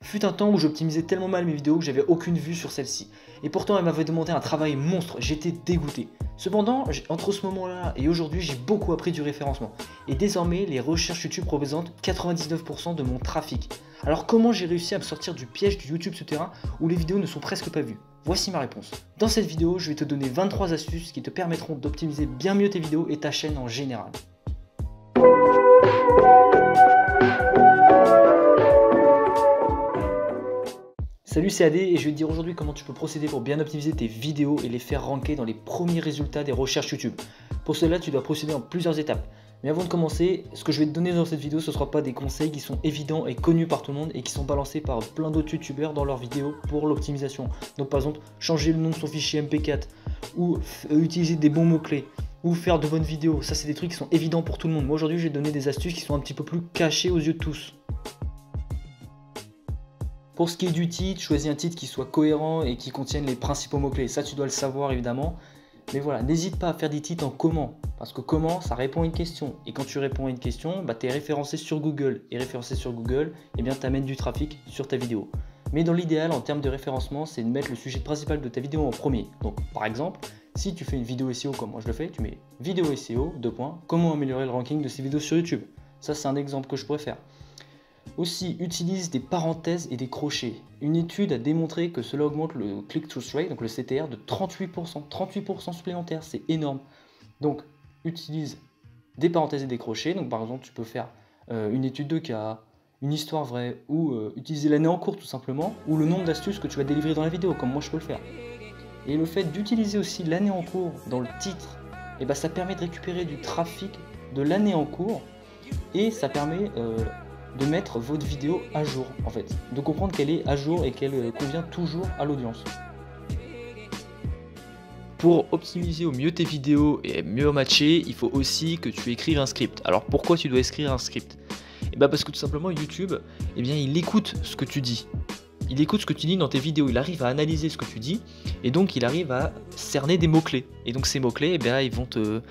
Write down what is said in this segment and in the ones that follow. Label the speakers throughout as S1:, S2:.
S1: Fut un temps où j'optimisais tellement mal mes vidéos que j'avais aucune vue sur celle-ci. Et pourtant elle m'avait demandé un travail monstre, j'étais dégoûté. Cependant, entre ce moment-là et aujourd'hui, j'ai beaucoup appris du référencement. Et désormais, les recherches YouTube représentent 99% de mon trafic. Alors comment j'ai réussi à me sortir du piège du YouTube souterrain où les vidéos ne sont presque pas vues? Voici ma réponse. Dans cette vidéo, je vais te donner 23 astuces qui te permettront d'optimiser bien mieux tes vidéos et ta chaîne en général. Salut, c'est AD et je vais te dire aujourd'hui comment tu peux procéder pour bien optimiser tes vidéos et les faire ranker dans les premiers résultats des recherches YouTube. Pour cela, tu dois procéder en plusieurs étapes. Mais avant de commencer, ce que je vais te donner dans cette vidéo, ce ne sera pas des conseils qui sont évidents et connus par tout le monde et qui sont balancés par plein d'autres youtubeurs dans leurs vidéos pour l'optimisation. Donc par exemple, changer le nom de son fichier MP4 ou utiliser des bons mots-clés ou faire de bonnes vidéos. Ça, c'est des trucs qui sont évidents pour tout le monde. Moi aujourd'hui, je vais te donner des astuces qui sont un petit peu plus cachées aux yeux de tous. Pour ce qui est du titre, choisis un titre qui soit cohérent et qui contienne les principaux mots-clés. Ça, tu dois le savoir évidemment. Mais voilà, n'hésite pas à faire des titres en comment. Parce que comment, ça répond à une question. Et quand tu réponds à une question, tu es référencé sur Google. Et référencé sur Google, eh bien, tu amènes du trafic sur ta vidéo. Mais dans l'idéal, en termes de référencement, c'est de mettre le sujet principal de ta vidéo en premier. Donc, par exemple, si tu fais une vidéo SEO comme moi je le fais, tu mets vidéo SEO, comment améliorer le ranking de ces vidéos sur YouTube. Ça, c'est un exemple que je pourrais faire. Aussi, utilise des parenthèses et des crochets. Une étude a démontré que cela augmente le click-through rate, donc le CTR, de 38%. 38% supplémentaire, c'est énorme. Donc, utilise des parenthèses et des crochets. Donc, par exemple, tu peux faire une étude de cas, une histoire vraie, ou utiliser l'année en cours tout simplement, ou le nombre d'astuces que tu vas délivrer dans la vidéo, comme moi je peux le faire. Et le fait d'utiliser aussi l'année en cours dans le titre, eh ben, ça permet de récupérer du trafic de l'année en cours, et ça permet de mettre votre vidéo à jour en fait, de comprendre qu'elle est à jour et qu'elle convient toujours à l'audience. Pour optimiser au mieux tes vidéos et mieux matcher, il faut aussi que tu écrives un script. Alors pourquoi tu dois écrire un script? Et bah parce que tout simplement YouTube, eh bien, il écoute ce que tu dis. Il écoute ce que tu dis dans tes vidéos, il arrive à analyser ce que tu dis et donc il arrive à cerner des mots-clés. Et donc ces mots-clés, eh bien, ils vont te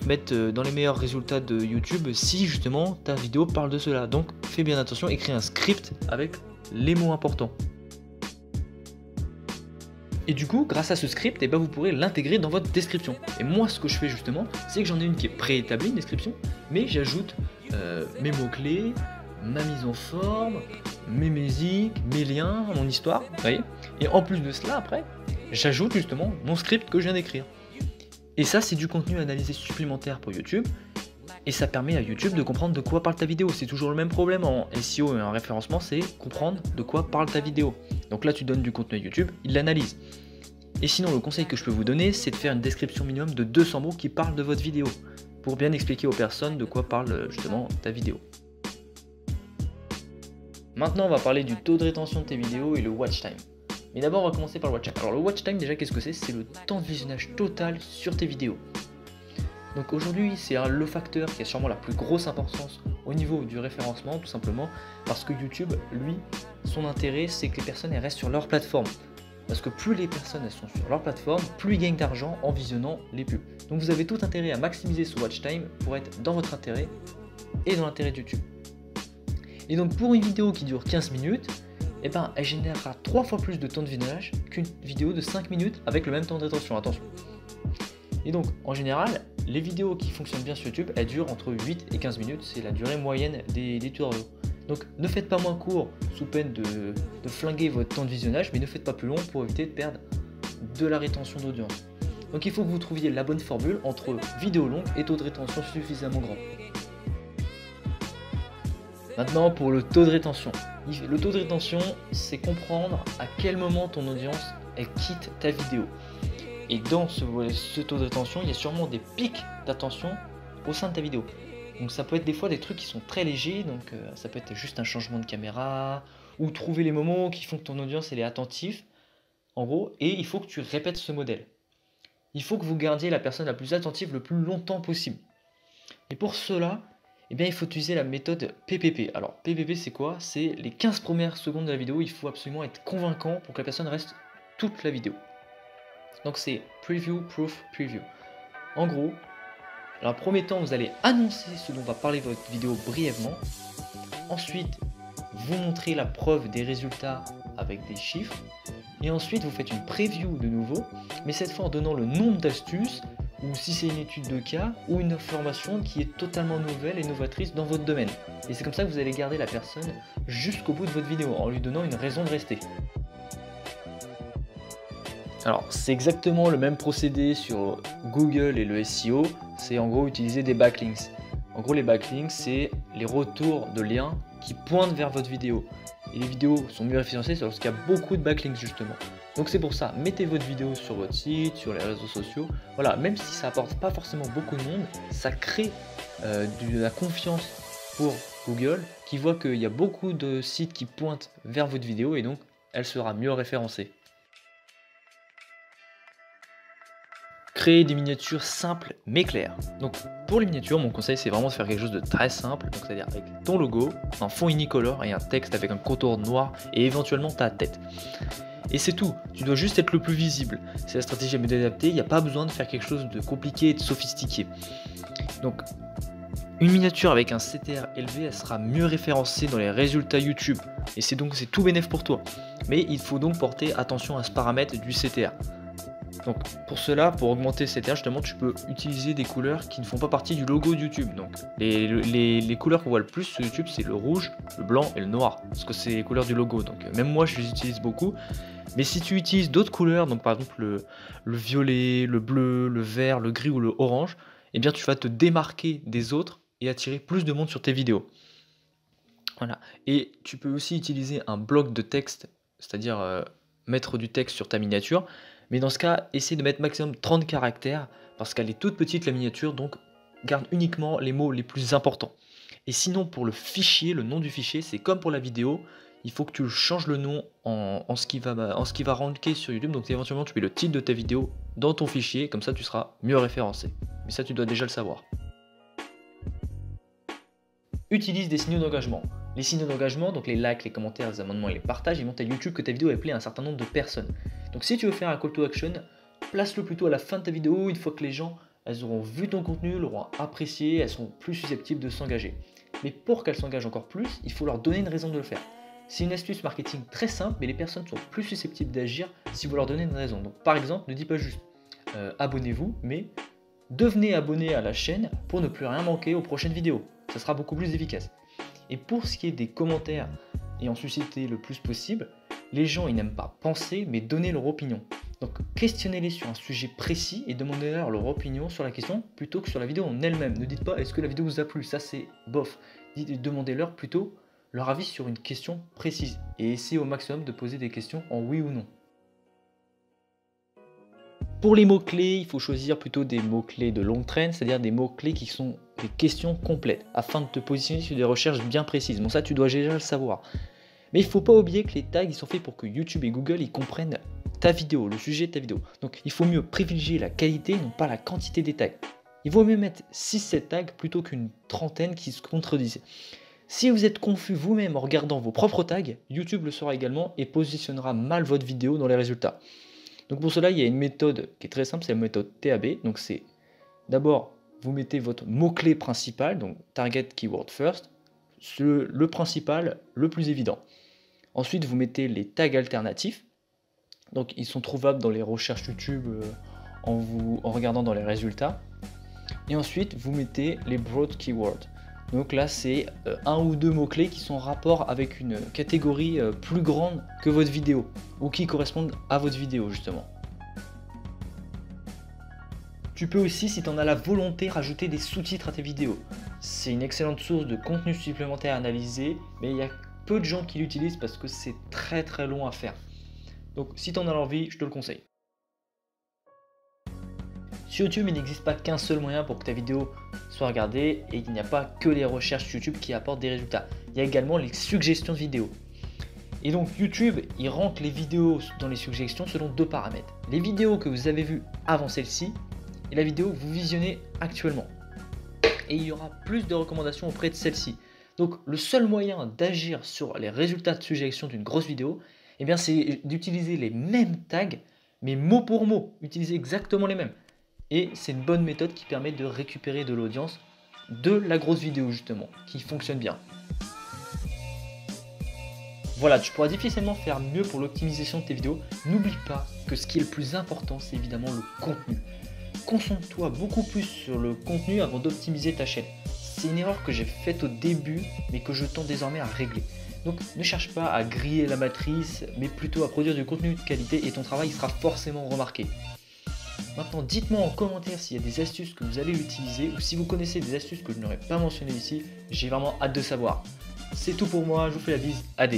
S1: mettre dans les meilleurs résultats de YouTube si justement ta vidéo parle de cela. Donc fais bien attention, écris un script avec les mots importants. Et du coup, grâce à ce script, eh ben, vous pourrez l'intégrer dans votre description. Et moi, ce que je fais justement, c'est que j'en ai une qui est préétablie, une description, mais j'ajoute mes mots-clés, ma mise en forme, mes musiques, mes liens, mon histoire, vous voyez. Et en plus de cela, après, j'ajoute justement mon script que je viens d'écrire. Et ça, c'est du contenu analysé supplémentaire pour YouTube. Et ça permet à YouTube de comprendre de quoi parle ta vidéo. C'est toujours le même problème en SEO et en référencement, c'est comprendre de quoi parle ta vidéo. Donc là, tu donnes du contenu à YouTube, il l'analyse. Et sinon, le conseil que je peux vous donner, c'est de faire une description minimum de 200 mots qui parlent de votre vidéo, pour bien expliquer aux personnes de quoi parle justement ta vidéo. Maintenant, on va parler du taux de rétention de tes vidéos et le watch time. Mais d'abord, on va commencer par le watch time. Alors le watch time, déjà, qu'est-ce que c'est? C'est le temps de visionnage total sur tes vidéos. Donc aujourd'hui, c'est le facteur qui a sûrement la plus grosse importance au niveau du référencement, tout simplement parce que YouTube, lui, son intérêt, c'est que les personnes elles restent sur leur plateforme. Parce que plus les personnes elles sont sur leur plateforme, plus ils gagnent d'argent en visionnant les pubs. Donc vous avez tout intérêt à maximiser ce watch time pour être dans votre intérêt et dans l'intérêt de YouTube. Et donc pour une vidéo qui dure 15 minutes, eh ben, elle générera 3 fois plus de temps de visionnage qu'une vidéo de 5 minutes avec le même temps de rétention, attention. Et donc en général, les vidéos qui fonctionnent bien sur YouTube, elles durent entre 8 et 15 minutes, c'est la durée moyenne des tutoriaux. Donc ne faites pas moins court sous peine de flinguer votre temps de visionnage, mais ne faites pas plus long pour éviter de perdre de la rétention d'audience. Donc il faut que vous trouviez la bonne formule entre vidéo longue et taux de rétention suffisamment grand. Maintenant pour le taux de rétention. Le taux de rétention, c'est comprendre à quel moment ton audience elle quitte ta vidéo. Et dans ce taux de rétention, il y a sûrement des pics d'attention au sein de ta vidéo. Donc ça peut être des fois des trucs qui sont très légers, donc ça peut être juste un changement de caméra, ou trouver les moments qui font que ton audience elle est attentive, en gros, et il faut que tu répètes ce modèle. Il faut que vous gardiez la personne la plus attentive le plus longtemps possible. Et pour cela, eh bien, il faut utiliser la méthode PPP. Alors PPP c'est quoi? C'est les 15 premières secondes de la vidéo, il faut absolument être convaincant pour que la personne reste toute la vidéo. Donc c'est Preview, Proof, Preview. En gros, alors premier temps, vous allez annoncer ce dont va parler votre vidéo brièvement. Ensuite, vous montrez la preuve des résultats avec des chiffres, et ensuite vous faites une preview de nouveau, mais cette fois en donnant le nombre d'astuces, ou si c'est une étude de cas, ou une information qui est totalement nouvelle et novatrice dans votre domaine. Et c'est comme ça que vous allez garder la personne jusqu'au bout de votre vidéo, en lui donnant une raison de rester. Alors c'est exactement le même procédé sur Google et le SEO, c'est en gros utiliser des backlinks. En gros les backlinks c'est les retours de liens qui pointent vers votre vidéo. Et les vidéos sont mieux référencées lorsqu'il y a beaucoup de backlinks justement. Donc c'est pour ça, mettez votre vidéo sur votre site, sur les réseaux sociaux. Voilà, même si ça apporte pas forcément beaucoup de monde, ça crée de la confiance pour Google qui voit qu'il y a beaucoup de sites qui pointent vers votre vidéo et donc elle sera mieux référencée. Créer des miniatures simples mais claires. Donc pour les miniatures, mon conseil c'est vraiment de faire quelque chose de très simple, c'est-à-dire avec ton logo, un fond unicolore et un texte avec un contour noir et éventuellement ta tête. Et c'est tout, tu dois juste être le plus visible. C'est la stratégie à mieux adapter, il n'y a pas besoin de faire quelque chose de compliqué et de sophistiqué. Donc une miniature avec un CTR élevé, elle sera mieux référencée dans les résultats YouTube. Et c'est tout bénéf pour toi. Mais il faut donc porter attention à ce paramètre du CTR. Donc pour cela, pour augmenter le CTR, justement, tu peux utiliser des couleurs qui ne font pas partie du logo de YouTube. Donc les couleurs qu'on voit le plus sur YouTube, c'est le rouge, le blanc et le noir. Parce que c'est les couleurs du logo. Donc même moi, je les utilise beaucoup. Mais si tu utilises d'autres couleurs, donc par exemple le violet, le bleu, le vert, le gris ou le orange, eh bien tu vas te démarquer des autres et attirer plus de monde sur tes vidéos. Voilà. Et tu peux aussi utiliser un bloc de texte, c'est-à-dire mettre du texte sur ta miniature. Mais dans ce cas, essaie de mettre maximum 30 caractères, parce qu'elle est toute petite la miniature, donc garde uniquement les mots les plus importants. Et sinon pour le fichier, le nom du fichier, c'est comme pour la vidéo, il faut que tu changes le nom en ce qui va ranker sur YouTube, donc éventuellement tu mets le titre de ta vidéo dans ton fichier, comme ça tu seras mieux référencé. Mais ça tu dois déjà le savoir. Utilise des signaux d'engagement. Les signaux d'engagement, donc les likes, les commentaires, les abonnements et les partages, ils montrent à YouTube que ta vidéo est plaît à un certain nombre de personnes. Donc si tu veux faire un call to action, place-le plutôt à la fin de ta vidéo, une fois que les gens elles auront vu ton contenu, l'auront apprécié, elles seront plus susceptibles de s'engager. Mais pour qu'elles s'engagent encore plus, il faut leur donner une raison de le faire. C'est une astuce marketing très simple, mais les personnes sont plus susceptibles d'agir si vous leur donnez une raison. Donc par exemple, ne dis pas juste abonnez-vous, mais devenez abonné à la chaîne pour ne plus rien manquer aux prochaines vidéos. Ça sera beaucoup plus efficace. Et pour ce qui est des commentaires et en susciter le plus possible, les gens ils n'aiment pas penser mais donner leur opinion. Donc questionnez-les sur un sujet précis et demandez-leur leur opinion sur la question plutôt que sur la vidéo en elle-même. Ne dites pas est-ce que la vidéo vous a plu, ça c'est bof. Demandez-leur plutôt leur avis sur une question précise et essayez au maximum de poser des questions en oui ou non. Pour les mots-clés, il faut choisir plutôt des mots-clés de longue traîne, c'est-à-dire des mots-clés qui sont des questions complètes, afin de te positionner sur des recherches bien précises. Bon ça tu dois déjà le savoir. Mais il ne faut pas oublier que les tags ils sont faits pour que YouTube et Google ils comprennent ta vidéo, le sujet de ta vidéo. Donc il faut mieux privilégier la qualité, non pas la quantité des tags. Il vaut mieux mettre 6-7 tags plutôt qu'une trentaine qui se contredisent. Si vous êtes confus vous-même en regardant vos propres tags, YouTube le saura également et positionnera mal votre vidéo dans les résultats. Donc pour cela, il y a une méthode qui est très simple, c'est la méthode TAB. Donc c'est d'abord, vous mettez votre mot-clé principal, donc Target Keyword First, le principal, le plus évident. Ensuite, vous mettez les tags alternatifs. Donc ils sont trouvables dans les recherches YouTube en regardant dans les résultats. Et ensuite, vous mettez les Broad Keywords. Donc là, c'est un ou deux mots-clés qui sont en rapport avec une catégorie plus grande que votre vidéo, ou qui correspondent à votre vidéo justement. Tu peux aussi, si tu en as la volonté, rajouter des sous-titres à tes vidéos. C'est une excellente source de contenu supplémentaire à analyser, mais il y a peu de gens qui l'utilisent parce que c'est très long à faire. Donc si tu en as l'envie, je te le conseille. Sur YouTube, il n'existe pas qu'un seul moyen pour que ta vidéo soit regardée et il n'y a pas que les recherches YouTube qui apportent des résultats. Il y a également les suggestions de vidéos. Et donc YouTube, il rank les vidéos dans les suggestions selon deux paramètres. Les vidéos que vous avez vues avant celle-ci et la vidéo que vous visionnez actuellement. Et il y aura plus de recommandations auprès de celle-ci. Donc le seul moyen d'agir sur les résultats de suggestion d'une grosse vidéo, eh bien, c'est d'utiliser les mêmes tags, mais mot pour mot, utiliser exactement les mêmes. Et c'est une bonne méthode qui permet de récupérer de l'audience de la grosse vidéo justement, qui fonctionne bien. Voilà, tu pourras difficilement faire mieux pour l'optimisation de tes vidéos. N'oublie pas que ce qui est le plus important, c'est évidemment le contenu. Concentre-toi beaucoup plus sur le contenu avant d'optimiser ta chaîne. C'est une erreur que j'ai faite au début, mais que je tente désormais à régler. Donc ne cherche pas à griller la matrice, mais plutôt à produire du contenu de qualité et ton travail sera forcément remarqué. Maintenant, dites-moi en commentaire s'il y a des astuces que vous allez utiliser ou si vous connaissez des astuces que je n'aurais pas mentionnées ici. J'ai vraiment hâte de savoir. C'est tout pour moi, je vous fais la bise, AD.